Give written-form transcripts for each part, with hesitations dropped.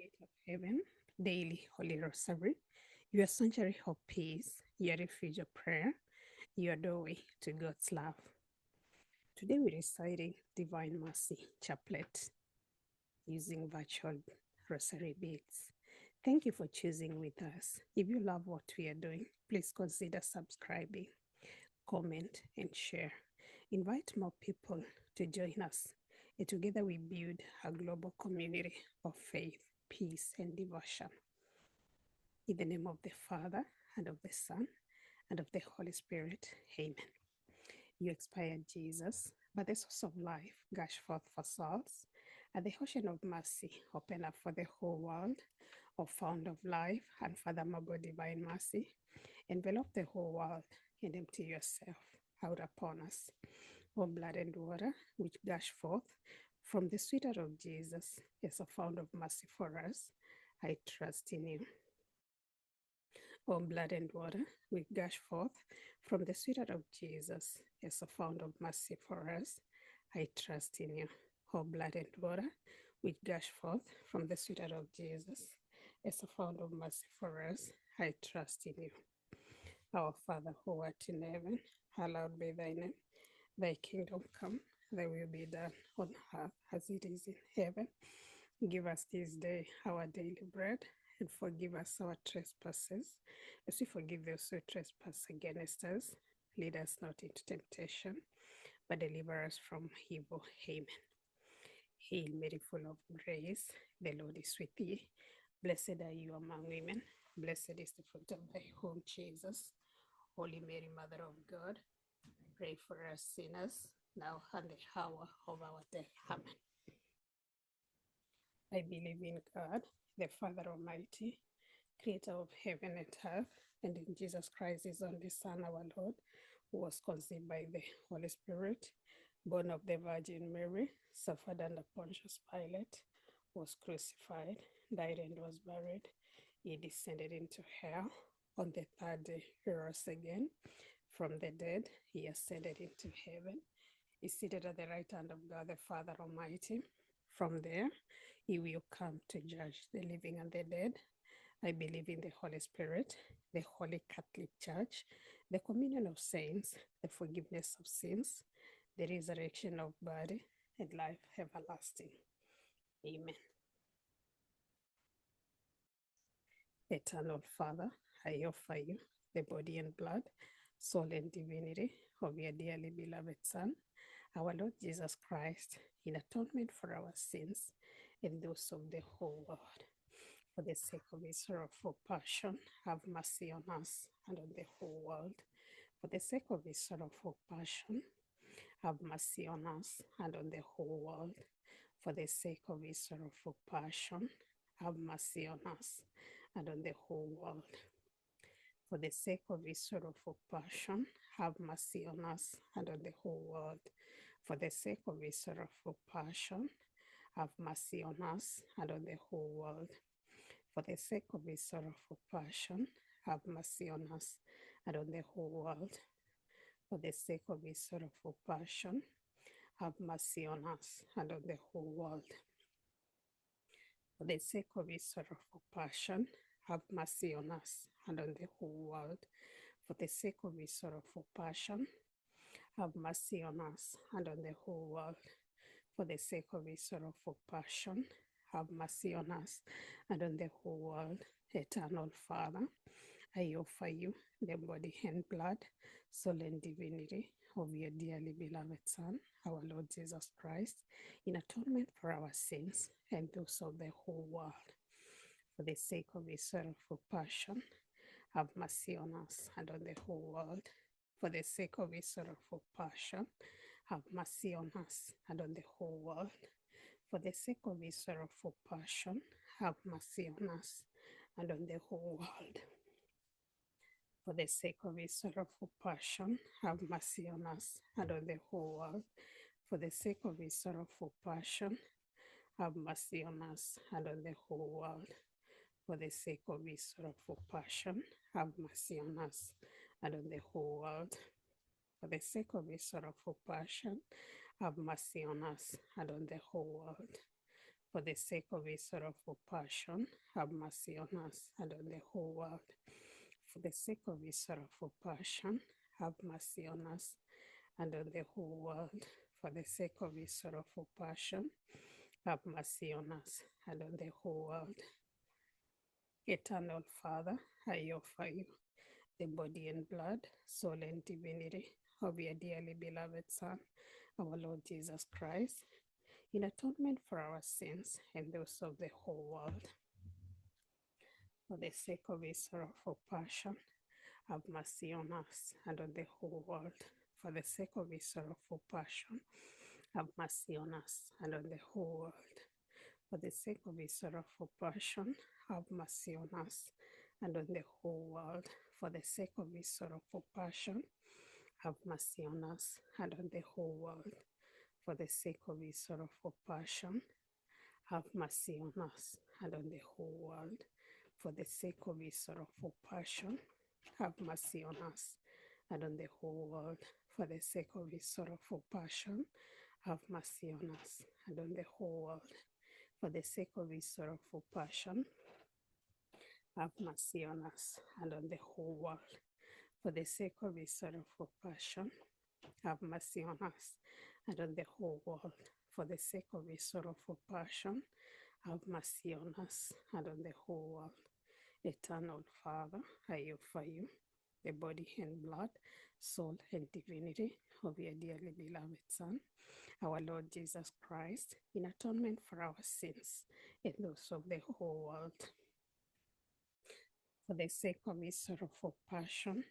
Gate of Heaven, Daily Holy Rosary, your sanctuary of peace, your refuge of prayer, your doorway to God's love. Today we're reciting Divine Mercy Chaplet using virtual rosary beads. Thank you for choosing with us. If you love what we are doing, please consider subscribing, comment, and share. Invite more people to join us, and together we build a global community of faith, peace, and devotion. In the name of the Father, and of the Son, and of the Holy Spirit. Amen. You expired, Jesus, but the source of life gush forth for souls, and the ocean of mercy open up for the whole world. O Fount of Life, unfathomable divine mercy, envelop the whole world and empty yourself out upon us. O blood and water which gush forth from the sweet heart of Jesus as a fount of mercy for us, I trust in you. O blood and water which gush forth from the sweet heart of Jesus as a fount of mercy for us, I trust in you. O blood and water which gush forth from the sweet heart of Jesus as a fount of mercy for us, I trust in you. Our Father who art in heaven, hallowed be thy name. Thy kingdom come, thy will be done on earth as it is in heaven. Give us this day our daily bread, and forgive us our trespasses, as we forgive those who trespass against us. Lead us not into temptation, but deliver us from evil. Amen. Hail Mary, full of grace, the Lord is with thee. Blessed are you among women. Blessed is the fruit of thy womb, Jesus. Holy Mary, Mother of God, pray for us sinners, now and the hour of our death. Amen. I believe in God, the Father Almighty, creator of heaven and earth, and in Jesus Christ, his only Son, our Lord, who was conceived by the Holy Spirit, born of the Virgin Mary, suffered under Pontius Pilate, was crucified, died, and was buried. He descended into hell. On the third day, he rose again from the dead. He ascended into heaven. He is seated at the right hand of God, the Father Almighty. From there, he will come to judge the living and the dead. I believe in the Holy Spirit, the Holy Catholic Church, the communion of saints, the forgiveness of sins, the resurrection of body, and life everlasting. Amen. Eternal Father, I offer you the body and blood, soul and divinity of your dearly beloved Son, our Lord Jesus Christ, in atonement for our sins and those of the whole world. For the sake of his sorrowful passion, have mercy on us and on the whole world. For the sake of his sorrowful passion, have mercy on us and on the whole world. For the sake of his sorrowful passion, have mercy on us and on the whole world. For the sake of his sorrowful passion, have mercy on us and on the whole world. For the sake of his sorrowful passion, have mercy on us and on the whole world. For the sake of his sorrowful passion, have mercy on us and on the whole world. For the sake of his sorrowful passion, have mercy on us and on the whole world. For the sake of his sorrowful passion, have mercy on us and on the whole world. For the sake of his sorrowful passion, have mercy on us and on the whole world. For the sake of his sorrowful passion, have mercy on us and on the whole world. Eternal Father, I offer you the body and blood, soul and divinity of your dearly beloved Son, our Lord Jesus Christ, in atonement for our sins and those of the whole world. For the sake of his sorrowful passion, have mercy on us and on the whole world. For the sake of his sorrowful passion, have mercy on us and on the whole world. For the sake of his sorrowful passion, have mercy on us and on the whole world. For the sake of his sorrowful passion, have mercy on us and on the whole world. For the sake of his sorrowful passion, have mercy on us and on the whole world. For the sake of his sorrowful passion, have mercy on us and on the whole world. For the sake of his sorrowful passion, have mercy on us and on the whole world. For the sake of his sorrowful passion, have mercy on us and on the whole world. For the sake of his sorrowful passion, have mercy on us and on the whole world. For the sake of his sorrowful passion, have mercy on us and on the whole world. Eternal Father, I offer you the body and blood, soul and divinity of your dearly beloved Son, our Lord Jesus Christ, in atonement for our sins and those of the whole world. For the sake of his sorrowful passion, have mercy on us and on the whole world. For the sake of his sorrowful passion, have mercy on us and on the whole world. For the sake of his sorrowful passion, have mercy on us and on the whole world. For the sake of his sorrowful passion, have mercy on us and on the whole world. For the sake of his sorrowful passion, have mercy on us and on the whole world. For the sake of his sorrowful passion, have mercy on us and on the whole world. For the sake of his sorrowful passion, have mercy on us and on the whole world. For the sake of his sorrowful passion, have mercy on us and on the whole world. For the sake of his sorrowful passion, have mercy on us and on the whole world. For the sake of his sorrowful passion, have mercy on us and on the whole world. Eternal Father, I offer you the body and blood, soul and divinity of your dearly beloved Son, our Lord Jesus Christ, in atonement for our sins and those of the whole world. For the sake of his sorrowful passion,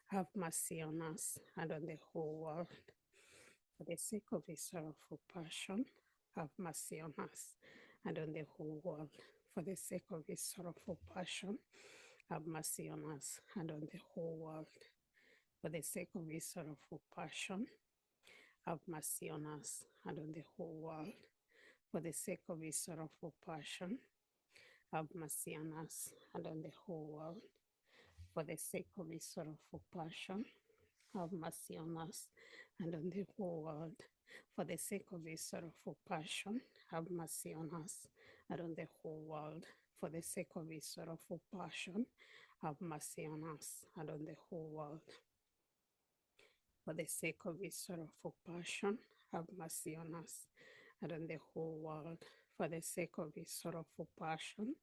have mercy on us and on the whole world. For the sake of his sorrowful passion, have mercy on us and on the whole world. For the sake of his sorrowful passion, have mercy on us and on the whole world. For the sake of his sorrowful passion, have mercy on us and on the whole world. For the sake of his sorrowful passion, have mercy on us and on the whole world. For the sake of his sorrowful passion, have mercy on us and on the whole world. For the sake of his sorrowful passion, have mercy on us and on the whole world. For the sake of his sorrowful passion, have mercy on us and on the whole world. For the sake of his sorrowful passion, have mercy on us and on the whole world. For the sake of his sorrowful passion,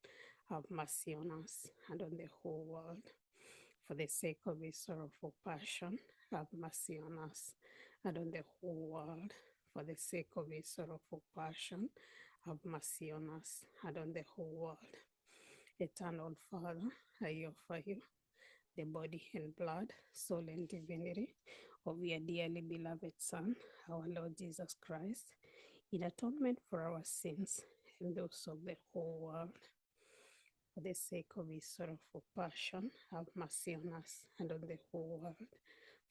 have mercy on us and on the whole world. For the sake of his sorrowful passion, have mercy on us and on the whole world. For the sake of his sorrowful passion, have mercy on us and on the whole world. Eternal Father, I offer you the body and blood, soul and divinity of your dearly beloved Son, our Lord Jesus Christ, in atonement for our sins and those of the whole world. For the sake of his sorrowful passion, have mercy on us and on the whole world.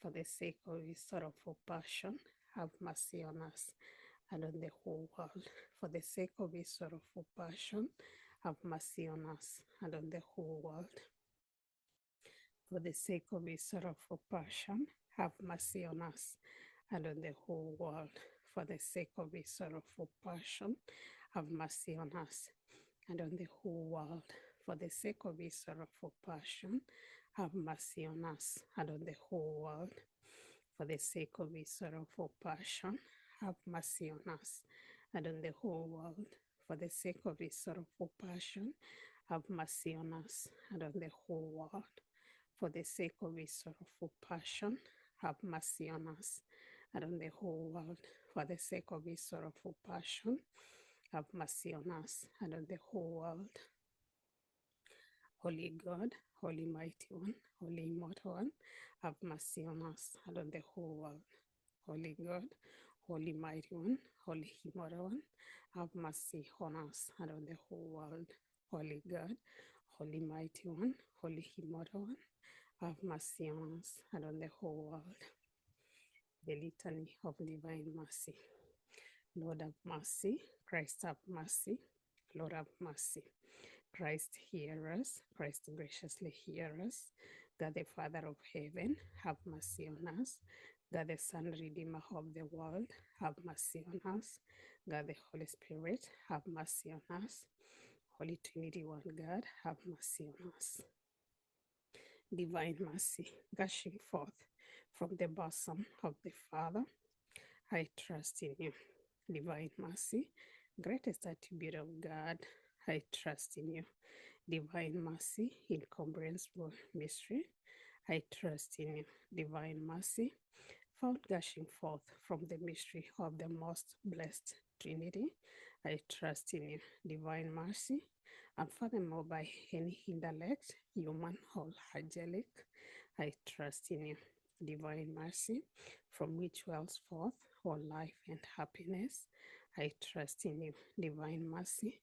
For the sake of his sorrowful passion, have mercy on us and on the whole world. For the sake of his sorrowful passion, have mercy on us and on the whole world. For the sake of his sorrowful passion, have mercy on us and on the whole world. For the sake of his sorrowful passion, have mercy on us and on the whole world. For the sake of his sorrowful passion, have mercy on us and on the whole world. For the sake of his sorrowful passion, have mercy on us and on the whole world. For the sake of his sorrowful passion, have mercy on us and on the whole world. For the sake of his sorrowful passion, have mercy on us and on the whole world. For the sake of his sorrowful passion, have mercy on us and on the whole world. Holy God, Holy Mighty One, Holy Immortal One, have mercy on us and on the whole world. Holy God, Holy Mighty One, Holy Immortal One, have mercy on us and on the whole world. Holy God, Holy Mighty One, Holy Immortal One, have mercy on us and on the whole world. The Litany of Divine Mercy. Lord have mercy, Christ have mercy, Lord have mercy. Christ hear us, Christ graciously hear us. God the Father of heaven, have mercy on us. God the Son, Redeemer of the world, have mercy on us. God the Holy Spirit, have mercy on us. Holy Trinity, one God, have mercy on us. Divine mercy, gushing forth from the bosom of the Father, I trust in you. Divine mercy, greatest attribute of God, I trust in you. Divine mercy, incomprehensible mystery, I trust in you. Divine mercy, found gushing forth from the mystery of the most blessed Trinity, I trust in you. Divine mercy, unfathomable by any intellect, human or angelic, I trust in you. Divine mercy, from which wells forth all life and happiness, I trust in you. Divine mercy,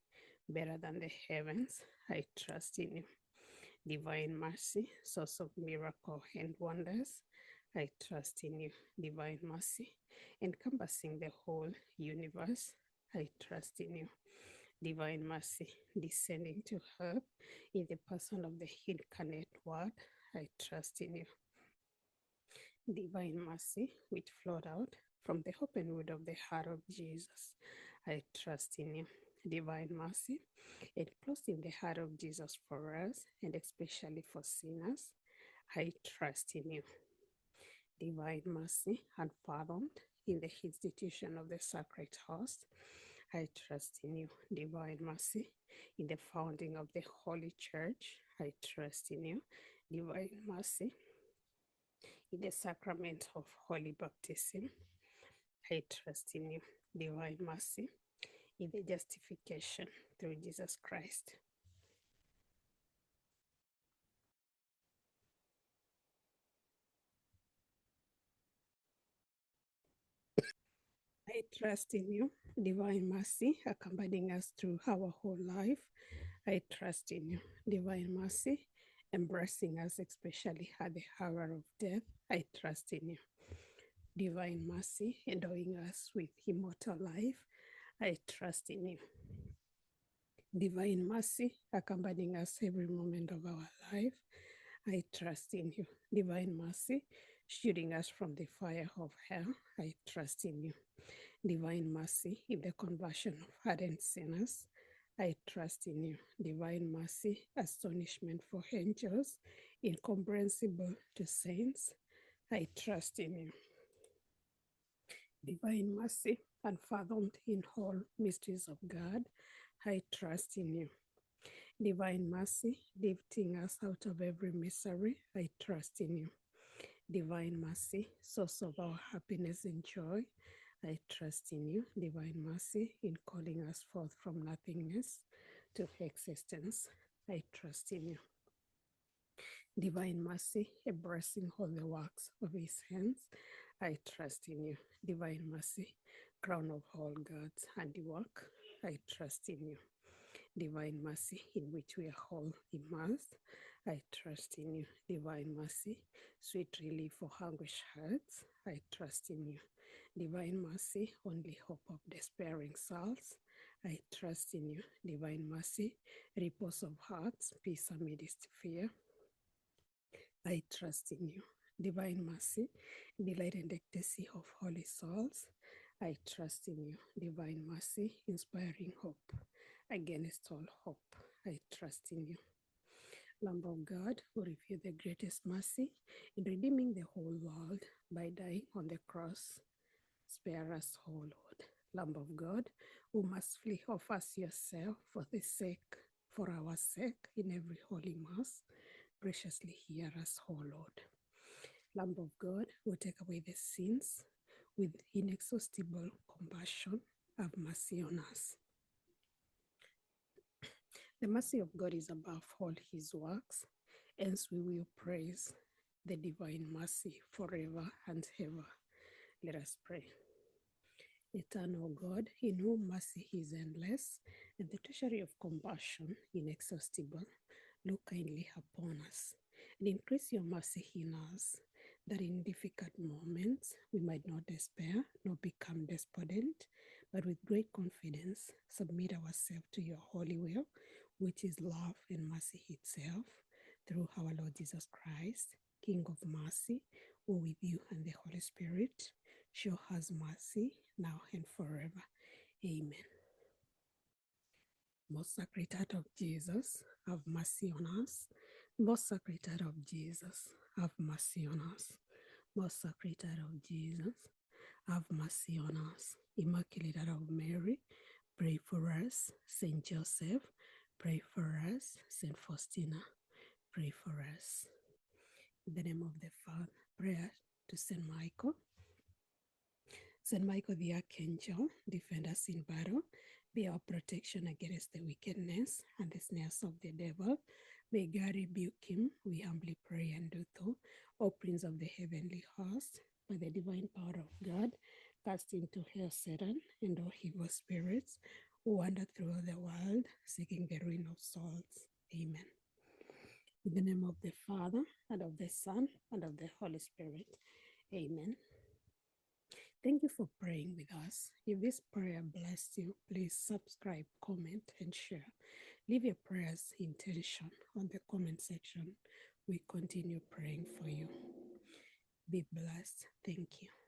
better than the heavens, I trust in you. Divine mercy, source of miracle and wonders, I trust in you. Divine mercy, encompassing the whole universe, I trust in you. Divine mercy, descending to earth in the person of the incarnate Word, I trust in you. Divine mercy, which flowed out from the open wood of the heart of Jesus, I trust in you. Divine mercy, enclosed in the heart of Jesus for us, and especially for sinners, I trust in you. Divine mercy, unfathomed in the institution of the sacred host, I trust in you. Divine mercy, in the founding of the Holy Church, I trust in you. Divine mercy, in the sacrament of holy baptism, I trust in you. Divine mercy, in the justification through Jesus Christ, I trust in you. Divine mercy, accompanying us through our whole life, I trust in you. Divine mercy, embracing us, especially at the hour of death, I trust in you. Divine mercy, endowing us with immortal life, I trust in you. Divine mercy, accompanying us every moment of our life, I trust in you. Divine mercy, shielding us from the fire of hell, I trust in you. Divine mercy, in the conversion of hardened sinners, I trust in you. Divine mercy, astonishment for angels, incomprehensible to saints, I trust in you. Divine mercy, unfathomed in all mysteries of God, I trust in you. Divine mercy, lifting us out of every misery, I trust in you. Divine mercy, source of our happiness and joy, I trust in you. Divine mercy, in calling us forth from nothingness to existence, I trust in you. Divine mercy, embracing all the works of his hands, I trust in you. Divine mercy, crown of all God's handiwork, I trust in you. Divine mercy, in which we are all immersed, I trust in you. Divine mercy, sweet relief for anguished hearts, I trust in you. Divine mercy, only hope of despairing souls, I trust in you. Divine mercy, repose of hearts, peace amidst fear, I trust in you. Divine mercy, delight and ecstasy of holy souls, I trust in you. Divine mercy, inspiring hope against all hope, I trust in you. Lamb of God, who revealed the greatest mercy in redeeming the whole world by dying on the cross, spare us, O Lord. Lamb of God, who mercifully offers yourself for our sake in every holy mass, graciously hear us, O Lord. Lamb of God, who take away the sins with inexhaustible compassion, have mercy on us. The mercy of God is above all his works, hence we will praise the divine mercy forever and ever. Let us pray. Eternal God, in whom mercy is endless, and the treasury of compassion inexhaustible, look kindly upon us, and increase your mercy in us, that in difficult moments we might not despair nor become despondent, but with great confidence submit ourselves to your holy will, which is love and mercy itself, through our Lord Jesus Christ, King of mercy, who with you and the Holy Spirit. Show us mercy now and forever. Amen. Most Sacred Heart of Jesus, have mercy on us. Most Sacred Heart of Jesus, have mercy on us. Most Sacred Heart of Jesus, have mercy on us. Immaculate Heart of Mary, pray for us. Saint Joseph, pray for us. Saint Faustina, pray for us. In the name of the Father, prayer to Saint Michael. Saint Michael the Archangel, defend us in battle. Be our protection against the wickedness and the snares of the devil. May God rebuke him, we humbly pray and do so. O Prince of the heavenly host, by the divine power of God, cast into hell Satan and all evil spirits who wander through the world, seeking the ruin of souls. Amen. In the name of the Father, and of the Son, and of the Holy Spirit. Amen. Thank you for praying with us. If this prayer blessed you, please subscribe, comment, and share. Leave your prayers intention on the comment section. We continue praying for you. Be blessed. Thank you.